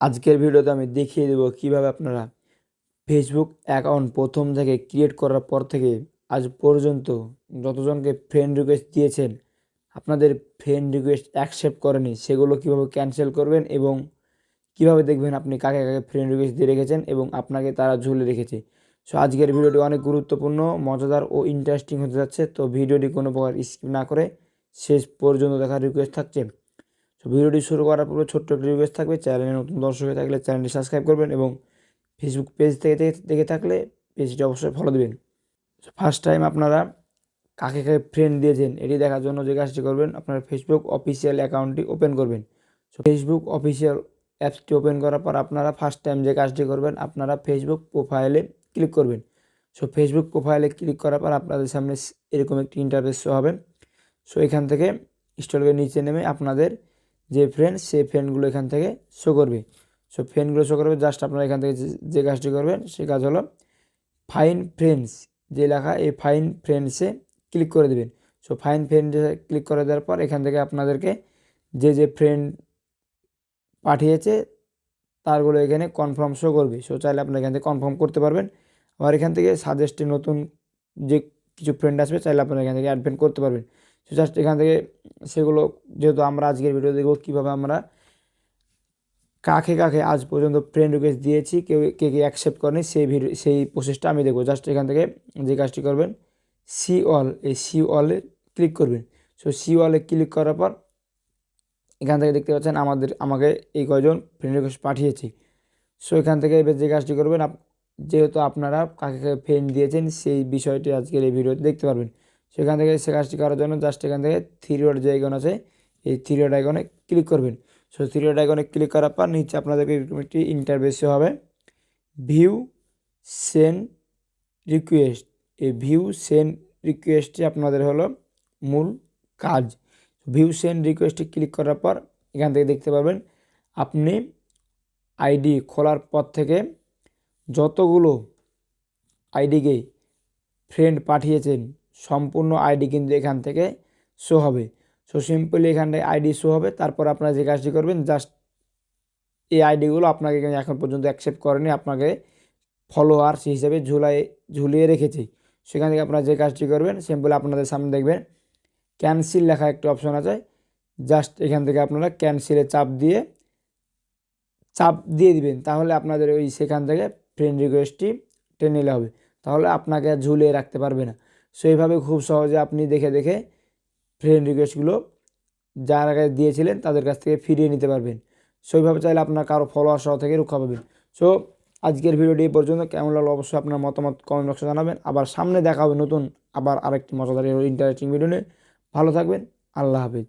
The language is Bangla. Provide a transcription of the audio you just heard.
আজকের ভিডিওতে আমি দেখিয়ে দেবো কিভাবে আপনারা ফেসবুক অ্যাকাউন্ট প্রথম থেকে ক্রিয়েট করার পর থেকে আজ পর্যন্ত যতজনকে ফ্রেন্ড রিকোয়েস্ট দিয়েছেন আপনাদের ফ্রেন্ড রিকোয়েস্ট অ্যাকসেপ্ট করেনি সেগুলো কিভাবে ক্যান্সেল করবেন এবং কিভাবে দেখবেন আপনি কাকে কাকে ফ্রেন্ড রিকোয়েস্ট দিয়ে রেখেছেন এবং আপনাকে তারা ঝুলে রেখেছে। সো আজকের ভিডিওটি অনেক গুরুত্বপূর্ণ, মজাদার ও ইন্টারেস্টিং হতে যাচ্ছে। তো ভিডিওটি কোনো প্রকার স্কিপ না করে শেষ পর্যন্ত দেখার রিকোয়েস্ট থাকছে। সো ভিডিওটি শুরু করার পূর্বে ছোট্ট একটি রিকোয়েস্ট থাকবে, চ্যানেলে নতুন দর্শক হয়ে থাকলে চ্যানেলটি সাবস্ক্রাইব করবেন এবং ফেসবুক পেজ থেকে দেখে থাকলে পেজটি অবশ্যই ফলো দেবেন। ফার্স্ট টাইম আপনারা কাকে কাকে ফ্রেন্ড দিয়েছেন এটি দেখার জন্য যে কাজটি করবেন, আপনার ফেসবুক অফিসিয়াল অ্যাকাউন্টটি ওপেন করবেন। সো ফেসবুক অফিসিয়াল অ্যাপসটি ওপেন করার পর আপনারা ফার্স্ট টাইম যে কাজটি করবেন, আপনারা ফেসবুক প্রোফাইলে ক্লিক করবেন। সো ফেসবুক প্রোফাইলে ক্লিক করার পর আপনাদের সামনে এরকম একটি ইন্টারফেস শো হবে। সো এখান থেকে স্ক্রল করে নিচে নেমে আপনাদের যে ফ্রেন্ড সেই ফ্রেন্ডগুলো এখান থেকে শো করবে। সো ফ্রেন্ডগুলো শো করবে, জাস্ট আপনারা এখান থেকে যে কাজটি করবেন সে কাজ হলো ফাইন ফ্রেন্ডস যে লেখা, এই ফাইন ফ্রেন্ডসে ক্লিক করে দেবেন। সো ফাইন ফ্রেন্ডসে ক্লিক করে দেওয়ার পর এখান থেকে আপনাদেরকে যে ফ্রেন্ড পাঠিয়েছে তারগুলো এখানে কনফার্ম শো করবে। সো চাইলে আপনারা এখান থেকে কনফার্ম করতে পারবেন। আবার এখান থেকে সাজেস্টে নতুন যে কিছু ফ্রেন্ড আসবে চাইলে আপনারা এখান থেকে অ্যাড ফ্রেন্ড করতে পারবেন। সো জাস্ট এখান থেকে সেগুলো, যেহেতু আমরা আজকের ভিডিও দেখব কীভাবে আমরা কাকে কাকে আজ পর্যন্ত ফ্রেন্ড রিকোয়েস্ট দিয়েছি, কে অ্যাকসেপ্ট করেনি সেই প্রসেসটা আমি দেখবো। জাস্ট এখান থেকে যে কাজটি করবেন সি অল, এই সি অলে ক্লিক করবেন। সো সি অলে ক্লিক করার পর এখান থেকে দেখতে পাচ্ছেন আমাকে এই কয়জন ফ্রেন্ড রিকোয়েস্ট পাঠিয়েছি। সো এখান থেকে এবার যে কাজটি করবেন, যেহেতু আপনারা কাকে কাকে ফ্রেন্ড দিয়েছেন সেই বিষয়টি আজকের এই ভিডিওতে দেখতে পারবেন। সেখান থেকে সে কাজটি করার জন্য জাস্ট এখান থেকে থ্রি ডট যে আইকন আছে এই থ্রি ডট আইকনে ক্লিক করবেন। সো থ্রি ডট আইকনে ক্লিক করার পর নিচে আপনাদেরকে এরকম একটি ইন্টারফেস হবে, ভিউ সেন্ড রিকোয়েস্ট। এই ভিউ সেন্ড রিকোয়েস্টটি আপনাদের হলো মূল কাজ। ভিউ সেন্ড রিকোয়েস্টে ক্লিক করার পর এখান থেকে দেখতে পারবেন আপনি আইডি খোলার পর থেকে যতগুলো আইডিকে ফ্রেন্ড পাঠিয়েছেন সম্পূর্ণ আইডি কিন্তু এখান থেকে শো হবে। সো সিম্পলি এখানটায় আইডি শো হবে। তারপর আপনারা যে কাজটি করবেন, জাস্ট এই আইডিগুলো আপনাকে এখন পর্যন্ত অ্যাকসেপ্ট করেনি, আপনাকে ফলোয়ার্স হিসেবে ঝুলিয়ে রেখেছে। সেখান থেকে আপনারা যে কাজটি করবেন, সিম্পলি আপনাদের সামনে দেখবেন ক্যান্সেল লেখা একটি অপশন আছে। জাস্ট এখান থেকে আপনারা ক্যান্সেলে চাপ দিয়ে দিবেন, তাহলে আপনাদের সেখান থেকে ফ্রেন্ড রিকোয়েস্টটি টেনে নিলে হবে, তাহলে আপনাকে ঝুলিয়ে রাখতে পারবে না। সো এইভাবে খুব সহজে আপনি দেখে দেখে ফ্রেন্ড রিকোয়েস্টগুলো যার আগে দিয়েছিলেন তাদের কাছ থেকে ফিরিয়ে নিতে পারবেন। সো এইভাবে চাইলে আপনার কারো ফলোয়ার সহ থেকে রক্ষা পাবেন। সো আজকের ভিডিওটি এই পর্যন্ত। কেমন লাগলো অবশ্যই আপনার মতামত কমেন্ট বক্সে জানাবেন। আবার সামনে দেখা হবে নতুন আরেকটি মজাদার ইন্টারেস্টিং ভিডিও নিয়ে। ভালো থাকবেন, আল্লাহ হাফেজ।